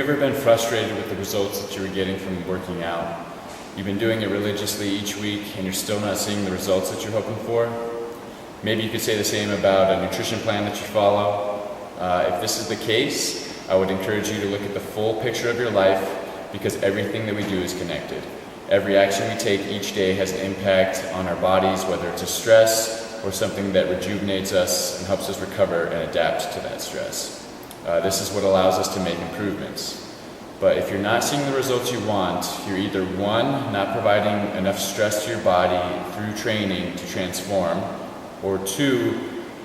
ever been frustrated with the results that you were getting from working out? You've been doing it religiously each week and you're still not seeing the results that you're hoping for? Maybe you could say the same about a nutrition plan that you follow. If this is the case, I would encourage you to look at the full picture of your life, because everything that we do is connected. Every action we take each day has an impact on our bodies, whether it's a stress or something that rejuvenates us and helps us recover and adapt to that stress. This is what allows us to make improvements. But if you're not seeing the results you want, you're either one, not providing enough stress to your body through training to transform, or two,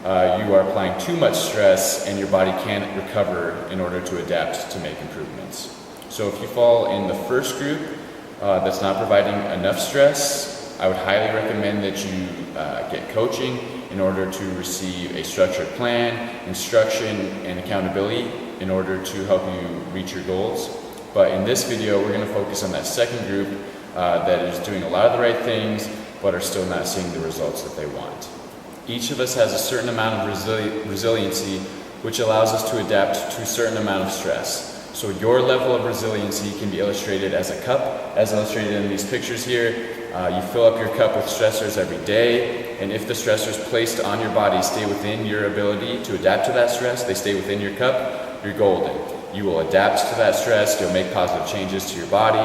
you are applying too much stress and your body can't recover in order to adapt to make improvements. So if you fall in the first group that's not providing enough stress, I would highly recommend that you get coaching in order to receive a structured plan, instruction, and accountability in order to help you reach your goals. But in this video, we're going to focus on that second group that is doing a lot of the right things but are still not seeing the results that they want. Each of us has a certain amount of resiliency, which allows us to adapt to a certain amount of stress. So your level of resiliency can be illustrated as a cup, as illustrated in these pictures here. You fill up your cup with stressors every day, and if the stressors placed on your body stay within your ability to adapt to that stress, they stay within your cup, you're golden. You will adapt to that stress, you'll make positive changes to your body.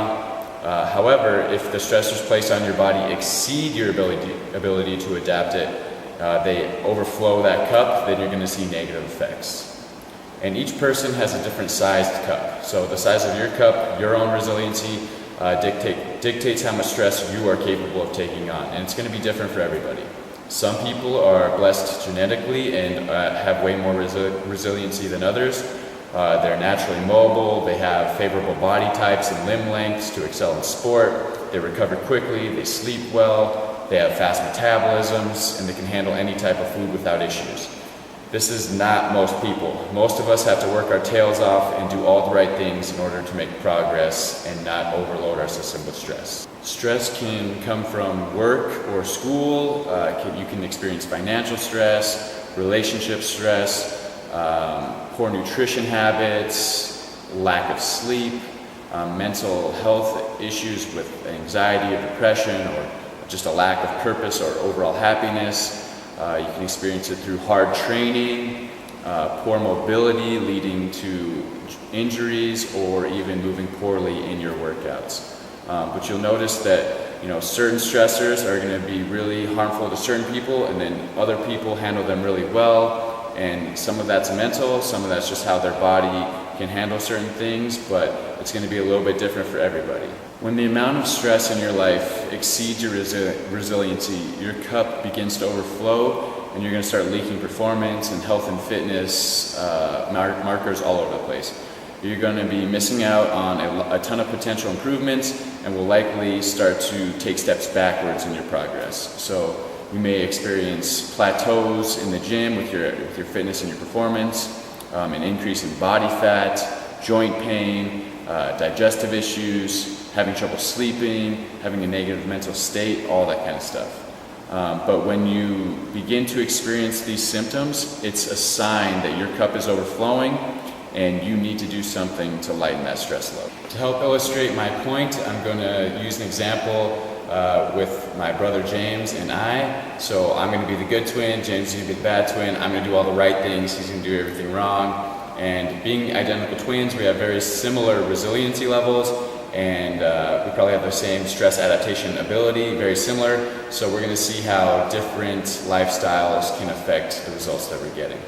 However, if the stressors placed on your body exceed your ability to adapt it, they overflow that cup, then you're going to see negative effects. And each person has a different sized cup. So the size of your cup, your own resiliency, dictates how much stress you are capable of taking on. And it's going to be different for everybody. Some people are blessed genetically and have way more resiliency than others. They're naturally mobile, they have favorable body types and limb lengths to excel in sport, they recover quickly, they sleep well, they have fast metabolisms, and they can handle any type of food without issues. This is not most people. Most of us have to work our tails off and do all the right things in order to make progress and not overload our system with stress. Stress can come from work or school. You can experience financial stress, relationship stress, poor nutrition habits, lack of sleep, mental health issues with anxiety or depression, or just a lack of purpose or overall happiness. You can experience it through hard training, poor mobility leading to injuries, or even moving poorly in your workouts. But you'll notice that certain stressors are going to be really harmful to certain people, and then other people handle them really well. And some of that's mental, some of that's just how their body can handle certain things, but it's going to be a little bit different for everybody. When the amount of stress in your life exceeds your resiliency, your cup begins to overflow, and you're going to start leaking performance and health and fitness markers all over the place. You're going to be missing out on a ton of potential improvements, and will likely start to take steps backwards in your progress. So you may experience plateaus in the gym with your fitness and your performance, an increase in body fat, joint pain, digestive issues, having trouble sleeping, having a negative mental state, all that kind of stuff. But when you begin to experience these symptoms, it's a sign that your cup is overflowing and you need to do something to lighten that stress load. To help illustrate my point, I'm going to use an example with my brother James and I. So I'm going to be the good twin, James is going to be the bad twin. I'm going to do all the right things, he's going to do everything wrong. And being identical twins, we have very similar resiliency levels, and we probably have the same stress adaptation ability, very similar. So we're going to see how different lifestyles can affect the results that we're getting.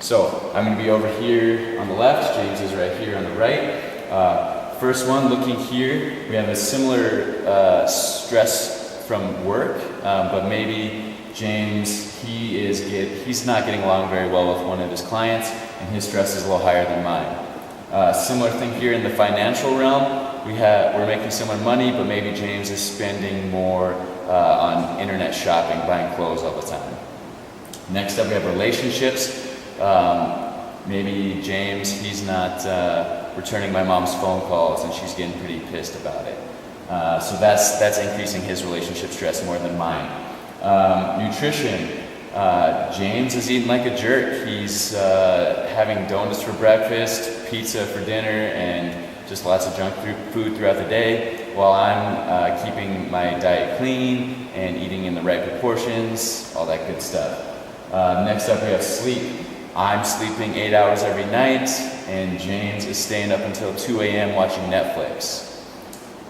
So I'm going to be over here on the left, James is right here on the right. First one, looking here, we have a similar stress from work, but maybe James, he's not getting along very well with one of his clients, and his stress is a little higher than mine. Similar thing here in the financial realm, we're making similar money, but maybe James is spending more on internet shopping, buying clothes all the time. Next up, we have relationships. Maybe James, he's not returning my mom's phone calls, and she's getting pretty pissed about it. So that's increasing his relationship stress more than mine. Nutrition. James is eating like a jerk. He's having donuts for breakfast, pizza for dinner, and just lots of junk food throughout the day, while I'm keeping my diet clean and eating in the right proportions, all that good stuff. Next up we have sleep. I'm sleeping 8 hours every night, and James is staying up until 2 a.m. watching Netflix.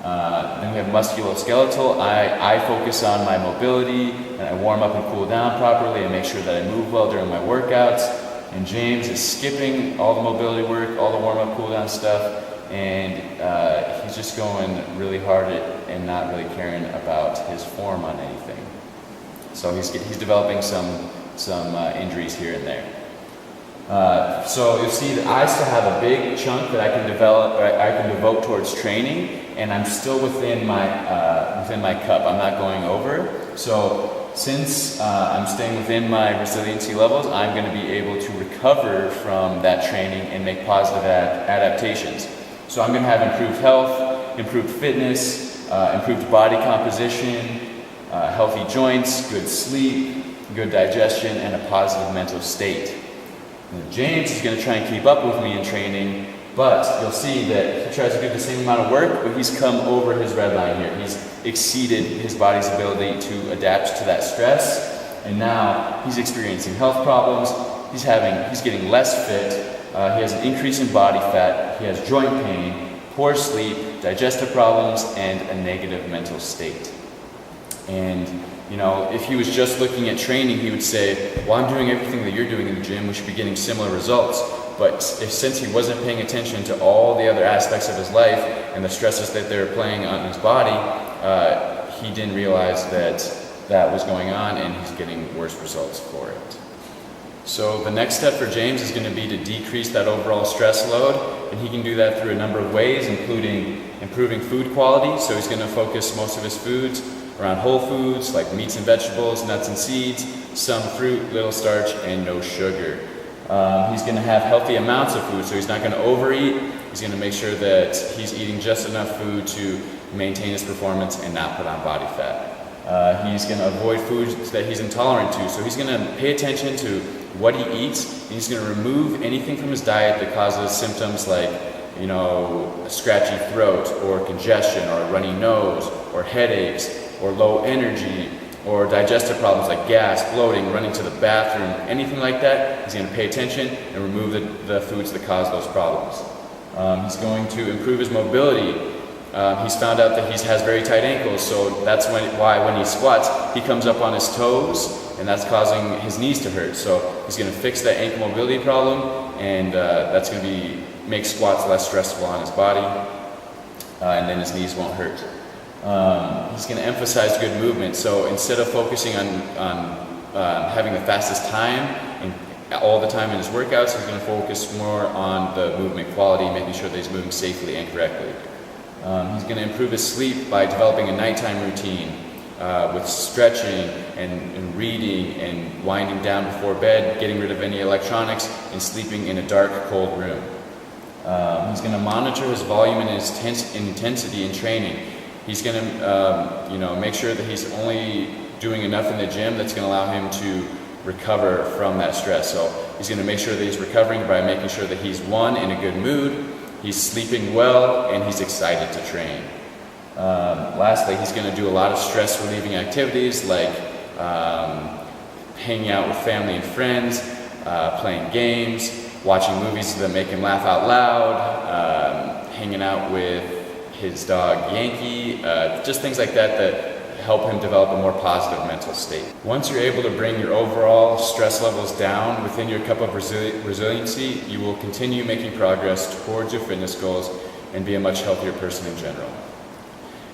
Then we have musculoskeletal. I focus on my mobility, and I warm up and cool down properly and make sure that I move well during my workouts. And James is skipping all the mobility work, all the warm up, cool down stuff, and he's just going really hard and not really caring about his form on anything. So he's developing some injuries here and there. So you'll see that I still have a big chunk that I can devote towards training, and I'm still within my cup. I'm not going over. So since I'm staying within my resiliency levels, I'm going to be able to recover from that training and make positive adaptations. So I'm going to have improved health, improved fitness, improved body composition, healthy joints, good sleep, good digestion, and a positive mental state. And James is going to try and keep up with me in training, but you'll see that he tries to do the same amount of work, but he's come over his red line here. He's exceeded his body's ability to adapt to that stress, and now he's experiencing health problems. He's getting less fit. He has an increase in body fat. He has joint pain, poor sleep, digestive problems, and a negative mental state. And if he was just looking at training, he would say, well, I'm doing everything that you're doing in the gym, we should be getting similar results. But since he wasn't paying attention to all the other aspects of his life and the stresses that they were playing on his body, he didn't realize that was going on, and he's getting worse results for it. So the next step for James is going to be to decrease that overall stress load, and he can do that through a number of ways, including improving food quality. So he's going to focus most of his foods around whole foods like meats and vegetables, nuts and seeds, some fruit, little starch, and no sugar. He's going to have healthy amounts of food, so he's not going to overeat. He's going to make sure that he's eating just enough food to maintain his performance and not put on body fat. He's going to avoid foods that he's intolerant to, so he's going to pay attention to what he eats, and he's going to remove anything from his diet that causes symptoms like a scratchy throat, or congestion, or a runny nose, or headaches, or low energy, or digestive problems like gas, bloating, running to the bathroom, anything like that. He's going to pay attention and remove the foods that cause those problems. He's going to improve his mobility. He's found out that he has very tight ankles, so that's why when he squats, he comes up on his toes, and that's causing his knees to hurt. So he's going to fix that ankle mobility problem, and that's going to make squats less stressful on his body, and then his knees won't hurt. He's going to emphasize good movement. So instead of focusing on having the fastest time and all the time in his workouts, he's going to focus more on the movement quality, making sure that he's moving safely and correctly. He's going to improve his sleep by developing a nighttime routine with stretching and reading and winding down before bed, getting rid of any electronics, and sleeping in a dark, cold room. He's going to monitor his volume and his intensity in training. He's going to, make sure that he's only doing enough in the gym that's going to allow him to recover from that stress. So he's going to make sure that he's recovering by making sure that he's, one, in a good mood, he's sleeping well, and he's excited to train. Lastly, he's going to do a lot of stress-relieving activities like hanging out with family and friends, playing games, watching movies that make him laugh out loud, hanging out with his dog Yankee, just things like that help him develop a more positive mental state. Once you're able to bring your overall stress levels down within your cup of resiliency, you will continue making progress towards your fitness goals and be a much healthier person in general.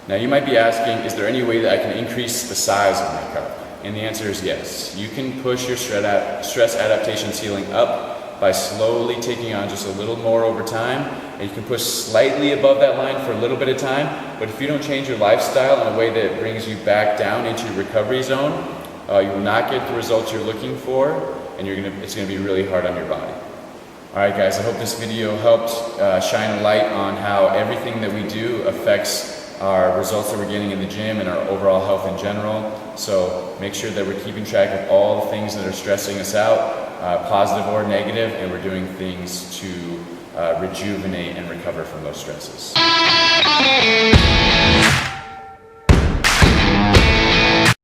Now you might be asking, is there any way that I can increase the size of my cup? And the answer is yes. You can push your stress adaptation ceiling up by slowly taking on just a little more over time, and you can push slightly above that line for a little bit of time, but if you don't change your lifestyle in a way that brings you back down into your recovery zone, you will not get the results you're looking for, and it's going to be really hard on your body. Alright guys, I hope this video helped shine a light on how everything that we do affects our results that we're getting in the gym and our overall health in general. So make sure that we're keeping track of all the things that are stressing us out. positive or negative, and we're doing things to rejuvenate and recover from those stresses.